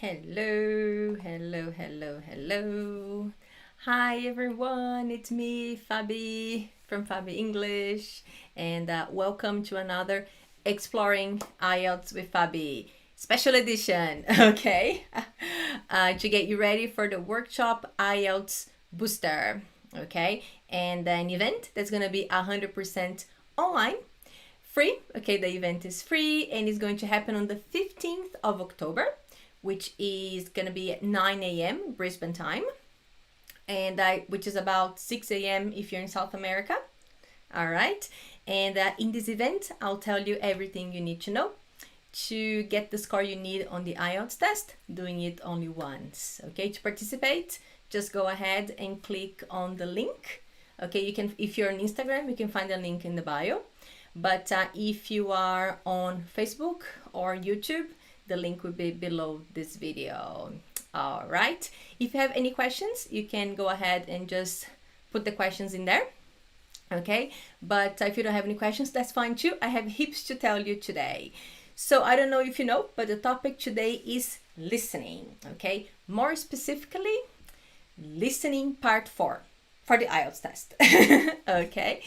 Hello, hello, hello, hello. Hi everyone, it's me, Fabi from Fabi English, and welcome to another Exploring IELTS with Fabi special edition, okay? To get you ready for the workshop IELTS Booster, okay? And an event that's gonna be 100% online free. Okay, the event is free and it's going to happen on the 15th of October, which is going to be at 9 a.m. Brisbane time, and which is about 6 a.m. if you're in South America. All right, and in this event, I'll tell you everything you need to know to get the score you need on the IELTS test, doing it only once. Okay, to participate, just go ahead and click on the link. Okay, you can, if you're on Instagram, you can find the link in the bio. But if you are on Facebook or YouTube, the link will be below this video. All right. If you have any questions, you can go ahead and just put the questions in there. Okay. But if you don't have any questions, that's fine too. I have heaps to tell you today. So I don't know if you know, but the topic today is listening. Okay. More specifically, listening part 4 for the IELTS test. Okay.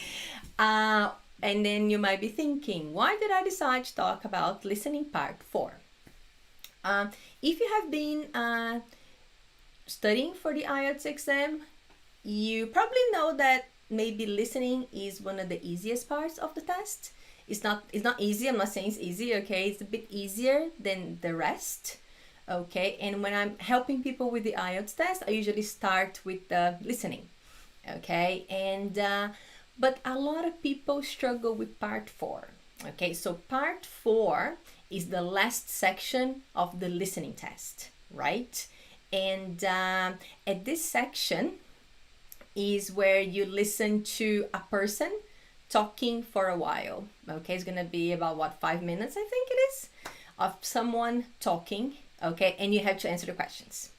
And then you might be thinking, why did I decide to talk about listening part 4? If you have been studying for the IELTS exam, you probably know that maybe listening is one of the easiest parts of the test. It's not easy. I'm not saying it's easy, okay? It's a bit easier than the rest, okay? And when I'm helping people with the IELTS test, I usually start with the listening, okay? And but a lot of people struggle with part 4. Okay, so part 4 is the last section of the listening test, right? And at this section is where you listen to a person talking for a while. Okay, it's gonna be about 5 minutes, I think it is, of someone talking. Okay, and you have to answer the questions.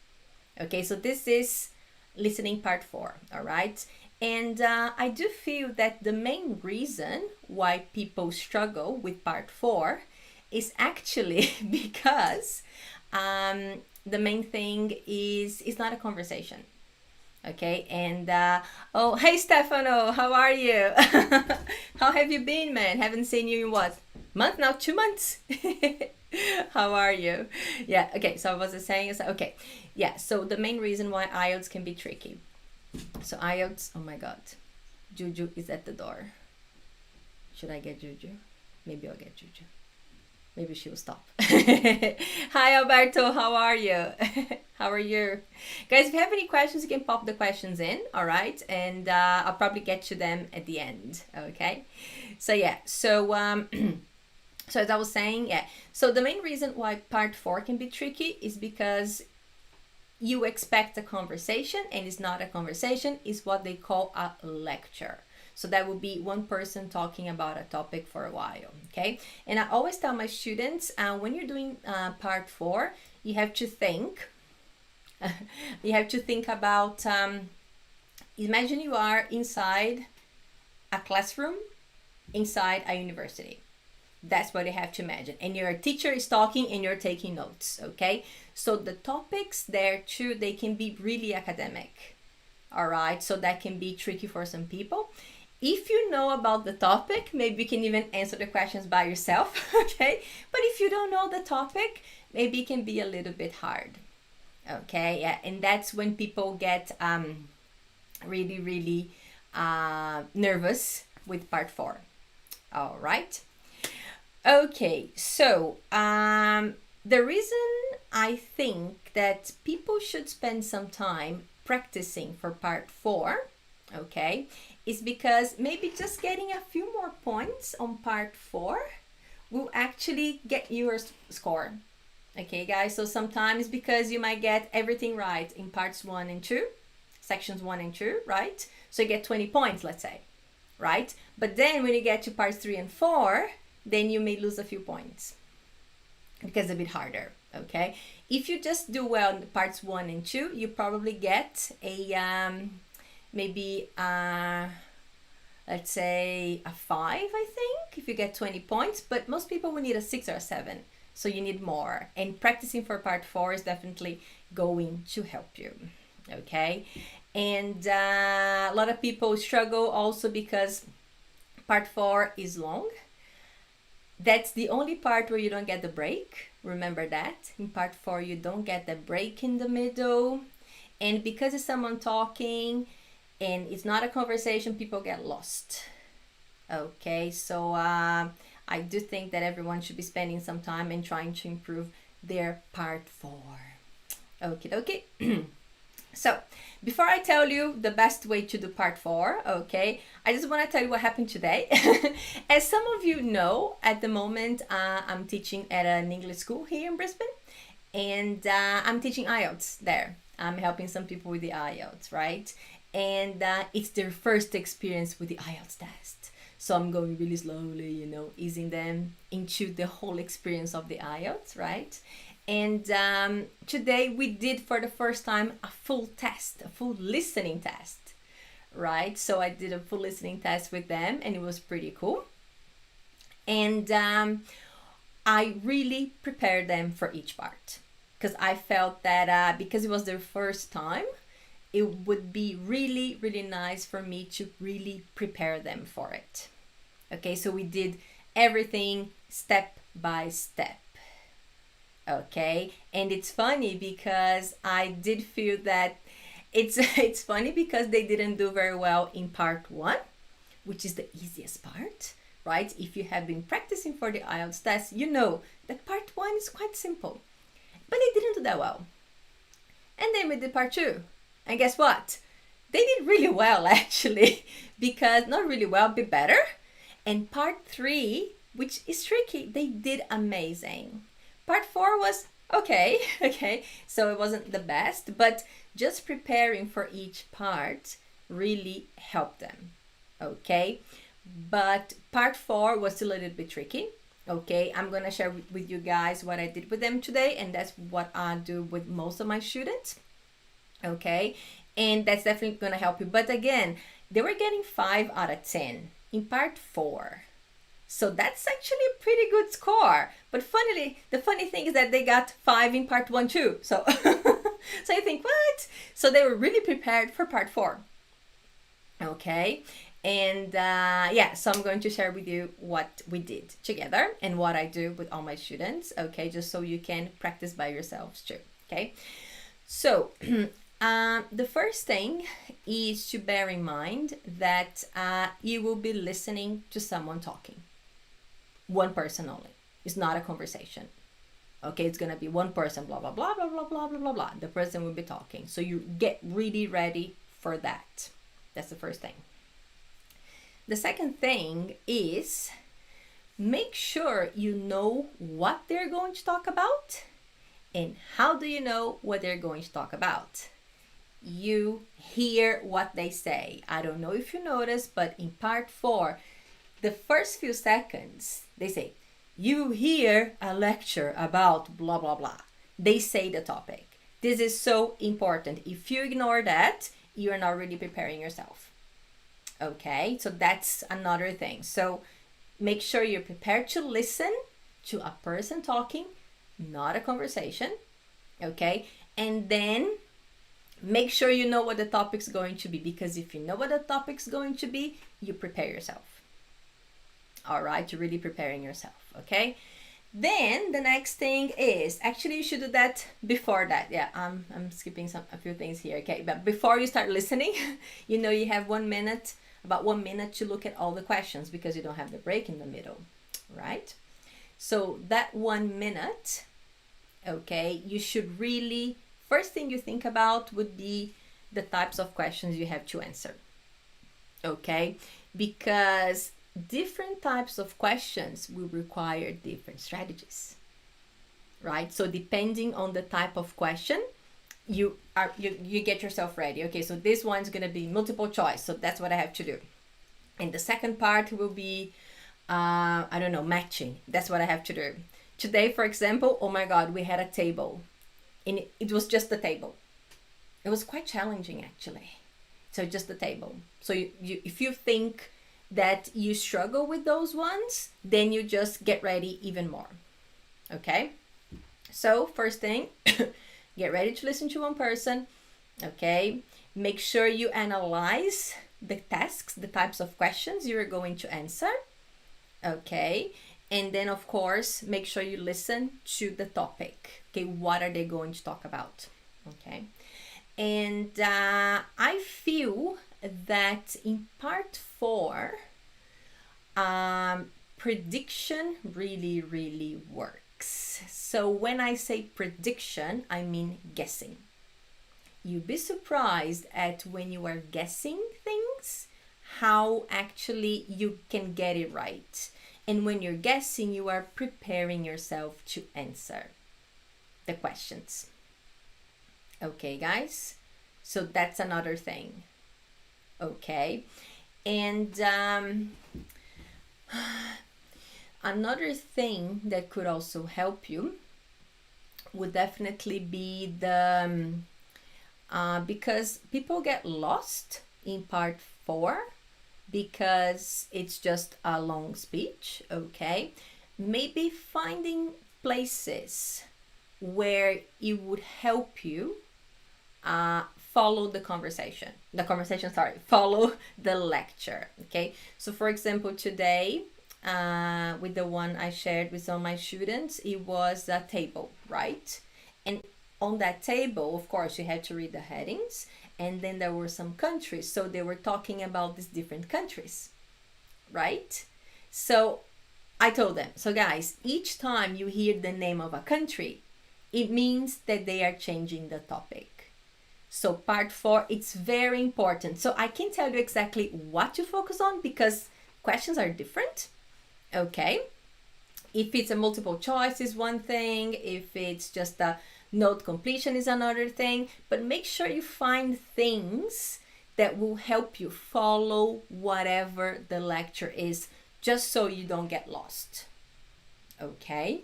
Okay, so this is listening part 4. All right. And I do feel that the main reason why people struggle with part 4 is actually because the main thing is it's not a conversation. Okay, and oh, hey Stefano, how are you? How have you been, man? Haven't seen you in what? Month now? 2 months? How are you? Yeah, okay, so I was saying, okay, yeah, so the main reason why IELTS can be tricky. So IELTS, oh my god, Juju is at the door. Should I get Juju? Maybe I'll get Juju. Maybe she will stop. Hi Alberto, how are you? How are you? Guys, if you have any questions, you can pop the questions in, all right? And I'll probably get to them at the end, okay? So yeah, so so as I was saying, yeah. So the main reason why part 4 can be tricky is because you expect a conversation and it's not a conversation, it's what they call a lecture. So that would be one person talking about a topic for a while, okay? And I always tell my students, when you're doing part 4, you have to think, you have to think about, imagine you are inside a classroom, inside a university. That's what you have to imagine. And your teacher is talking and you're taking notes, okay? So the topics there too, they can be really academic, all right? So that can be tricky for some people. If you know about the topic, maybe you can even answer the questions by yourself, okay? But if you don't know the topic, maybe it can be a little bit hard, okay? Yeah, and that's when people get really, really nervous with part 4, all right? Okay, so the reason I think that people should spend some time practicing for part 4, okay, is because maybe just getting a few more points on part 4 will actually get your score. Okay, guys, so sometimes because you might get everything right in parts 1 and 2, sections 1 and 2, right? So you get 20 points, let's say, right? But then when you get to parts 3 and 4, then you may lose a few points because it's a bit harder, okay? If you just do well in parts 1 and 2, you probably get a, maybe, let's say a 5, I think, if you get 20 points, but most people will need a 6 or a 7 So you need more. And practicing for part 4 is definitely going to help you. Okay? And a lot of people struggle also because part 4 is long. That's the only part where you don't get the break. Remember that. In part 4, you don't get the break in the middle. And because it's someone talking and it's not a conversation, people get lost. Okay, so I do think that everyone should be spending some time and trying to improve their part 4. Okay. So, before I tell you the best way to do part 4, okay, I just want to tell you what happened today. As some of you know, at the moment, I'm teaching at an English school here in Brisbane, and I'm teaching IELTS there. I'm helping some people with the IELTS, right? And it's their first experience with the IELTS test. So I'm going really slowly, easing them into the whole experience of the IELTS, right? And today we did for the first time a full test, a full listening test, right? So I did a full listening test with them and it was pretty cool. And I really prepared them for each part because I felt that because it was their first time, it would be really, really nice for me to really prepare them for it. Okay, so we did everything step by step. Okay, and it's funny because I did feel that it's funny because they didn't do very well in part 1, which is the easiest part, right? If you have been practicing for the IELTS test, you know that part 1 is quite simple, but they didn't do that well. And then we did part 2, and guess what? They did really well actually, because not really well, but better. And part 3, which is tricky, they did amazing. Part 4 was okay, so it wasn't the best, but just preparing for each part really helped them, okay? But part 4 was still a little bit tricky, okay? I'm gonna share with you guys what I did with them today, and that's what I do with most of my students, okay? And that's definitely gonna help you. But again, they were getting 5 out of 10 in part 4. So that's actually a pretty good score. But funnily, the funny thing is that they got 5 in part 1 too. So, so you think, what? So they were really prepared for part 4. Okay. And yeah, so I'm going to share with you what we did together and what I do with all my students. Okay. Just so you can practice by yourselves too. Okay. So the first thing is to bear in mind that you will be listening to someone talking. One person only. It's not a conversation. Okay, it's gonna be one person, blah, blah, blah, blah, blah, blah, blah, blah, blah. The person will be talking. So you get really ready for that. That's the first thing. The second thing is make sure you know what they're going to talk about. And how do you know what they're going to talk about? You hear what they say. I don't know if you noticed, but in part 4, the first few seconds, they say, you hear a lecture about blah, blah, blah. They say the topic. This is so important. If you ignore that, you're not really preparing yourself. Okay, so that's another thing. So make sure you're prepared to listen to a person talking, not a conversation. Okay, and then make sure you know what the topic's going to be, because if you know what the topic's going to be, you prepare yourself. All right, you're really preparing yourself, okay? Then the next thing is, actually you should do that before that. Yeah, I'm skipping a few things here, okay? But before you start listening, you have 1 minute, about 1 minute to look at all the questions because you don't have the break in the middle, right? So that 1 minute, okay, you should really, first thing you think about would be the types of questions you have to answer, okay? Because different types of questions will require different strategies, right? So depending on the type of question, you get yourself ready. Okay, so this one's gonna be multiple choice, so that's what I have to do. And the second part will be I don't know, matching. That's what I have to do. Today, for example, oh my God, we had a table, and it was just the table. It was quite challenging actually. So just the table. So you if you think that you struggle with those ones, then you just get ready even more. Okay, so first thing, get ready to listen to one person. Okay, make sure you analyze the tasks, the types of questions you're going to answer. Okay, and then of course make sure you listen to the topic. Okay, what are they going to talk about? Okay, and I feel that in part 4, prediction really works. So when I say prediction, I mean guessing. You'd be surprised at when you are guessing things, how actually you can get it right. And when you're guessing, you are preparing yourself to answer the questions. Okay, guys? So that's another thing. Okay. And another thing that could also help you would definitely be the because people get lost in part 4 because it's just a long speech. Okay, maybe finding places where it would help you follow the conversation. Follow the lecture. Okay, so for example, today with the one I shared with some of my students, it was a table, right? And on that table, of course, you had to read the headings, and then there were some countries, so they were talking about these different countries, right? So I told them, so guys, each time you hear the name of a country, it means that they are changing the topic. So part 4, it's very important. So I can't tell you exactly what to focus on because questions are different. Okay, if it's a multiple choice is one thing, if it's just a note completion is another thing, but make sure you find things that will help you follow whatever the lecture is, just so you don't get lost. Okay,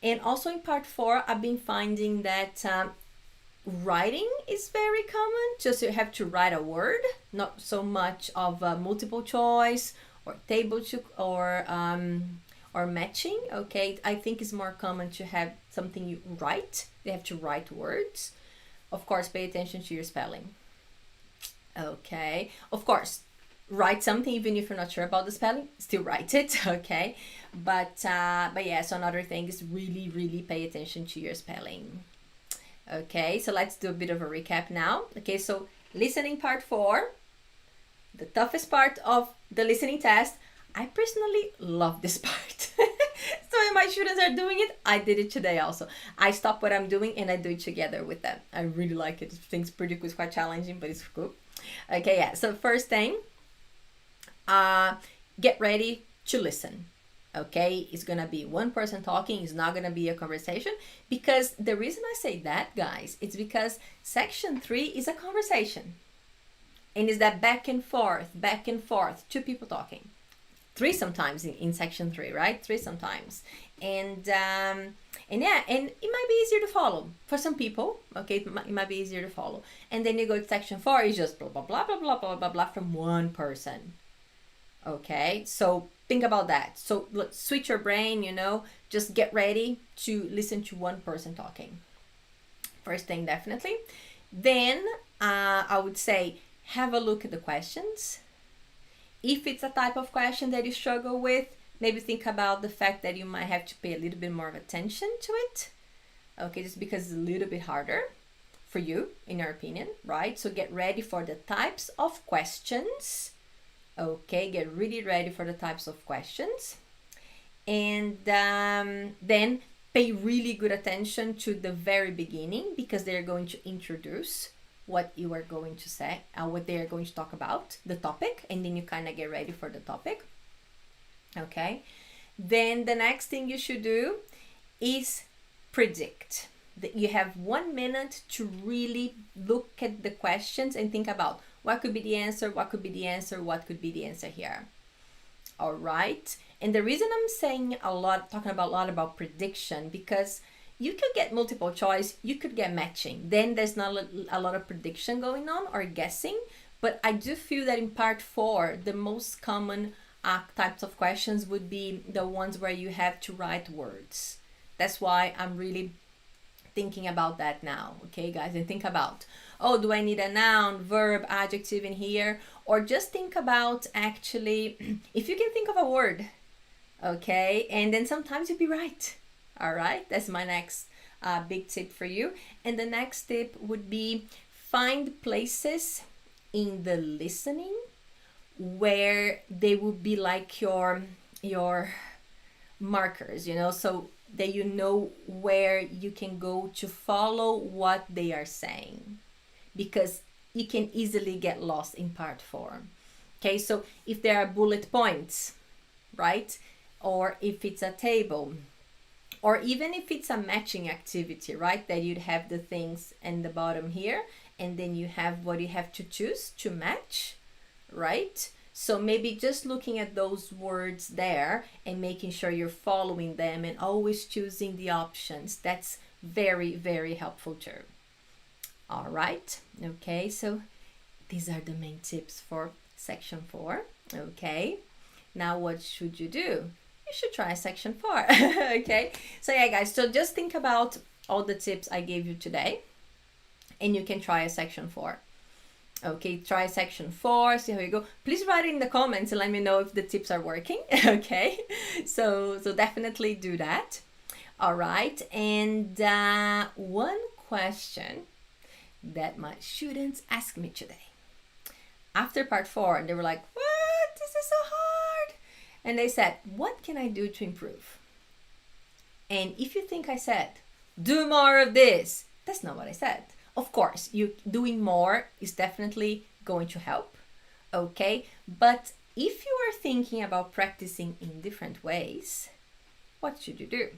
and also in part 4, I've been finding that writing is very common. Just you have to write a word, not so much of a multiple choice or table to or matching. Okay, I think it's more common to have something you write. You have to write words. Of course, pay attention to your spelling. Okay, of course, write something even if you're not sure about the spelling. Still write it. Okay, but yeah. So another thing is really pay attention to your spelling. Okay, so let's do a bit of a recap now. Okay, so listening part 4, the toughest part of the listening test. I personally love this part. So when my students are doing it, I did it today also. I stop what I'm doing and I do it together with them. I really like it. It's pretty cool. It's quite challenging, but it's cool. Okay, yeah. So first thing, get ready to listen. Okay, it's gonna be one person talking. It's not gonna be a conversation, because the reason I say that, guys, it's because section 3 is a conversation, and it's that back and forth, 2 people talking. 3 sometimes in section 3, right? 3 sometimes, and yeah, and it might be easier to follow for some people. Okay, it might be easier to follow, and then you go to section 4, it's just blah blah blah blah blah blah blah blah from one person. Okay, so think about that. So let's switch your brain, just get ready to listen to one person talking. First thing, definitely. Then I would say have a look at the questions. If it's a type of question that you struggle with, maybe think about the fact that you might have to pay a little bit more of attention to it. Okay, just because it's a little bit harder for you, in your opinion, right? So get ready for the types of questions. Okay, get really ready for the types of questions. And then pay really good attention to the very beginning, because they're going to introduce what you are going to say, what they are going to talk about, the topic, and then you kind of get ready for the topic. Okay, then the next thing you should do is predict. You have 1 minute to really look at the questions and think about what could be the answer, what could be the answer, what could be the answer here. All right, and the reason I'm talking a lot about prediction, because you could get multiple choice, you could get matching. Then there's not a lot of prediction going on or guessing. But I do feel that in part 4, the most common types of questions would be the ones where you have to write words. That's why I'm really thinking about that now, okay, guys? And think about, oh, do I need a noun, verb, adjective in here? Or just think about actually, if you can think of a word, okay, and then sometimes you'll be right. All right, that's my next big tip for you. And the next tip would be find places in the listening where they would be like your markers, you know, so that you know where you can go to follow what they are saying, because you can easily get lost in part form. Okay, so if there are bullet points, right, or if it's a table, or even if it's a matching activity, right, that you'd have the things in the bottom here, and then you have what you have to choose to match, right? So maybe just looking at those words there and making sure you're following them and always choosing the options. That's very, very helpful too. All right. Okay, so these are the main tips for section 4. Okay. Now what should you do? You should try section 4. Okay. So yeah, guys, so just think about all the tips I gave you today, and you can try a section 4. Okay, try section 4, see how you go. Please write in the comments and let me know if the tips are working. Okay, so definitely do that. All right, and one question that my students asked me today. After part 4, they were like, what? This is so hard. And they said, what can I do to improve? And if you think I said, do more of this, that's not what I said. Of course, you doing more is definitely going to help, okay? But if you are thinking about practicing in different ways, what should you do?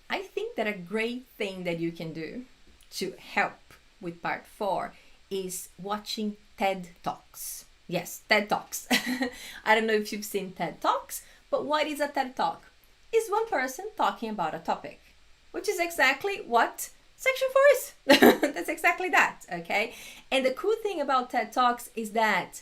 I think that a great thing that you can do to help with part 4 is watching TED Talks. Yes, TED Talks. I don't know if you've seen TED Talks, but what is a TED Talk? It's one person talking about a topic, which is exactly what section 4 is. That's exactly that, okay? And the cool thing about TED Talks is that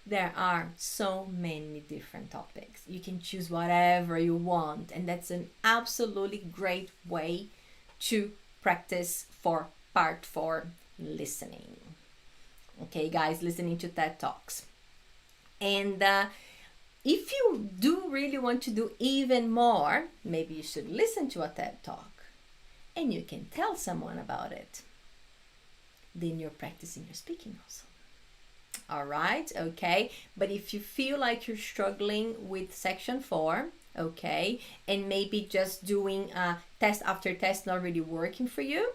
there are so many different topics. You can choose whatever you want, and that's an absolutely great way to practice for part 4 listening. Okay, guys, listening to TED Talks. And if you do really want to do even more, maybe you should listen to a TED Talk. And you can tell someone about it. Then you're practicing your speaking also. All right, okay. But if you feel like you're struggling with section 4, okay, and maybe just doing test after test not really working for you,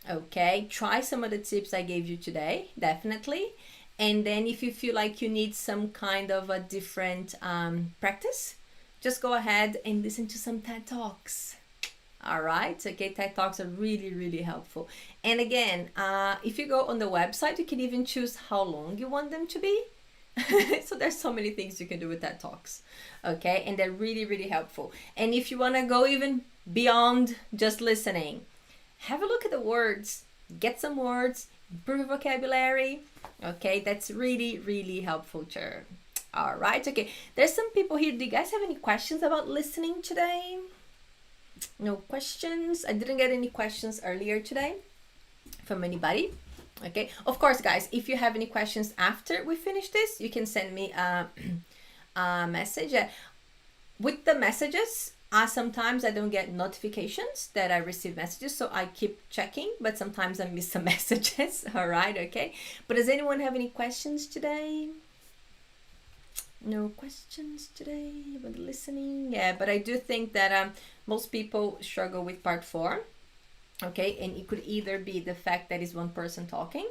okay, try some of the tips I gave you today, definitely. And then if you feel like you need some kind of a different practice, just go ahead and listen to some TED Talks. All right, okay, TED Talks are really, really helpful. And again, if you go on the website, you can even choose how long you want them to be. So there's so many things you can do with TED Talks, okay? And they're really, really helpful. And if you want to go even beyond just listening, have a look at the words, get some words, improve your vocabulary, okay? That's really, really helpful too. All right, okay. There's some people here. Do you guys have any questions about listening today? No questions? I didn't get any questions earlier today from anybody. Okay, of course, guys, if you have any questions after we finish this, you can send me a message. With the messages, sometimes I don't get notifications that I receive messages, so I keep checking, but sometimes I miss some messages. All right, okay. But does anyone have any questions today? No questions today about listening. Yeah, but I do think that most people struggle with part 4. Okay, and it could either be the fact that it's one person talking,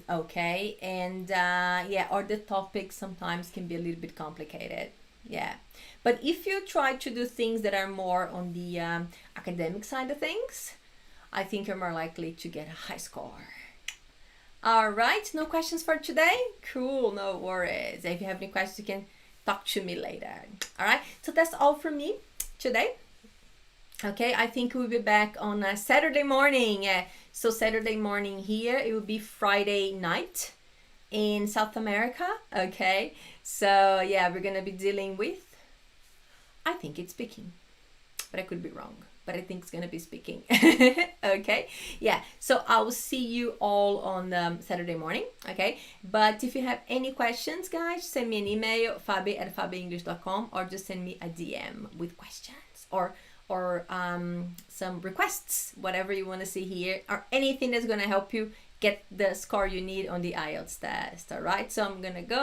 okay, and yeah, or the topic sometimes can be a little bit complicated. Yeah, but if you try to do things that are more on the academic side of things, I think you're more likely to get a high score. All right, no questions for today? Cool, no worries. If you have any questions, you can talk to me later. All right, so that's all from me today. Okay, I think we'll be back on Saturday morning. So Saturday morning here, it will be Friday night in South America. Okay, so yeah, we're gonna be dealing with, I think it's speaking. but I could be wrong. But I think it's gonna be speaking. Okay, yeah. So I will see you all on Saturday morning. Okay, but if you have any questions, guys, send me an email, fabi@fabienglish.com, or just send me a DM with questions or some requests, whatever you want to see here, or anything that's gonna help you get the score you need on the IELTS test. All right. So I'm gonna go.